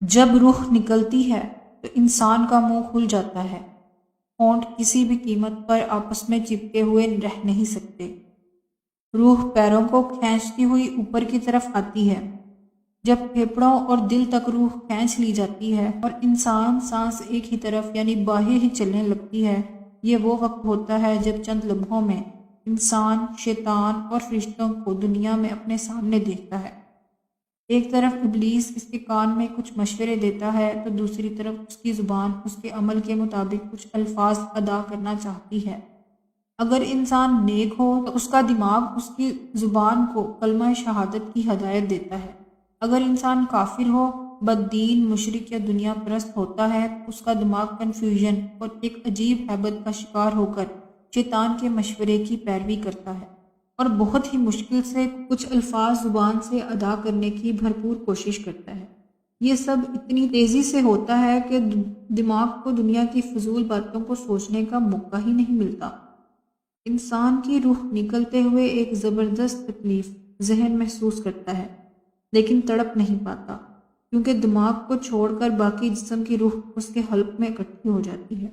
جب روح نکلتی ہے تو انسان کا منہ کھل جاتا ہے۔ ہونٹ کسی بھی قیمت پر آپس میں چپکے ہوئے رہ نہیں سکتے۔ روح پیروں کو کھینچتی ہوئی اوپر کی طرف آتی ہے۔ جب پھیپھڑوں اور دل تک روح کھینچ لی جاتی ہے اور انسان سانس ایک ہی طرف یعنی باہر ہی چلنے لگتی ہے، یہ وہ وقت ہوتا ہے جب چند لمحوں میں انسان شیطان اور فرشتوں کو دنیا میں اپنے سامنے دیکھتا ہے۔ ایک طرف ابلیس اس کے کان میں کچھ مشورے دیتا ہے تو دوسری طرف اس کی زبان اس کے عمل کے مطابق کچھ الفاظ ادا کرنا چاہتی ہے۔ اگر انسان نیک ہو تو اس کا دماغ اس کی زبان کو کلمہ شہادت کی ہدایت دیتا ہے۔ اگر انسان کافر ہو، بد دین، مشرک یا دنیا پرست ہوتا ہے تو اس کا دماغ کنفیوژن اور ایک عجیب ہیبت کا شکار ہو کر شیطان کے مشورے کی پیروی کرتا ہے اور بہت ہی مشکل سے کچھ الفاظ زبان سے ادا کرنے کی بھرپور کوشش کرتا ہے۔ یہ سب اتنی تیزی سے ہوتا ہے کہ دماغ کو دنیا کی فضول باتوں کو سوچنے کا موقع ہی نہیں ملتا۔ انسان کی روح نکلتے ہوئے ایک زبردست تکلیف ذہن محسوس کرتا ہے، لیکن تڑپ نہیں پاتا، کیونکہ دماغ کو چھوڑ کر باقی جسم کی روح اس کے حلق میں اکٹھی ہو جاتی ہے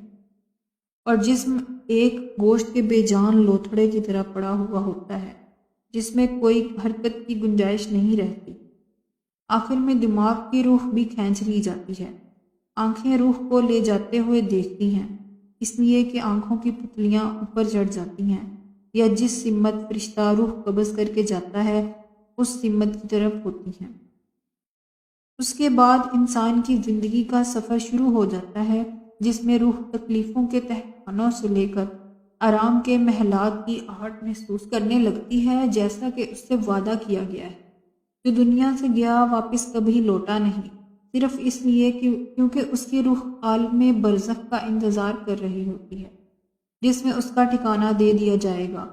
اور جسم ایک گوشت کے بے جان لوتھڑے کی طرح پڑا ہوا ہوتا ہے جس میں کوئی حرکت کی گنجائش نہیں رہتی۔ آخر میں دماغ کی روح بھی کھینچ لی جاتی ہے۔ آنکھیں روح کو لے جاتے ہوئے دیکھتی ہیں، اس لیے کہ آنکھوں کی پتلیاں اوپر چڑھ جاتی ہیں، یا جس سمت فرشتہ روح قبض کر کے جاتا ہے اس سمت کی طرف ہوتی ہیں۔ اس کے بعد انسان کی زندگی کا سفر شروع ہو جاتا ہے، جس میں روح تکلیفوں کے تہخانوں سے لے کر آرام کے محلات کی آہٹ محسوس کرنے لگتی ہے، جیسا کہ اس سے وعدہ کیا گیا ہے۔ جو دنیا سے گیا واپس کبھی لوٹا نہیں، صرف اس لیے کیونکہ اس کی روح عالم برزخ کا انتظار کر رہی ہوتی ہے، جس میں اس کا ٹھکانہ دے دیا جائے گا۔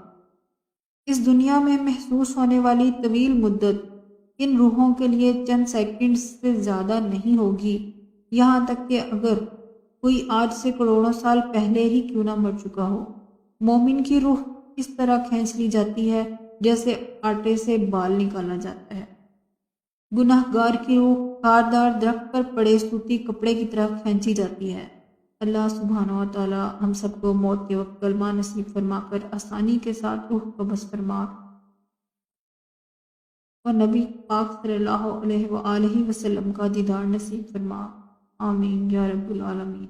اس دنیا میں محسوس ہونے والی طویل مدت ان روحوں کے لیے چند سیکنڈز سے زیادہ نہیں ہوگی، یہاں تک کہ اگر کوئی آج سے کروڑوں سال پہلے ہی کیوں نہ مر چکا ہو۔ مومن کی روح اس طرح کھینچ لی جاتی ہے جیسے آٹے سے بال نکالا جاتا ہے۔ گناہ گار کی روح خاردار درخت پر پڑے سوتی کپڑے کی طرح کھینچی جاتی ہے۔ اللہ سبحانہ و تعالی ہم سب کو موت کے وقت کلمہ نصیب فرما کر آسانی کے ساتھ روح قبض فرما اور نبی پاک صلی اللہ علیہ وآلہ وسلم کا دیدار نصیب فرما۔ آمین یا رب العالمین۔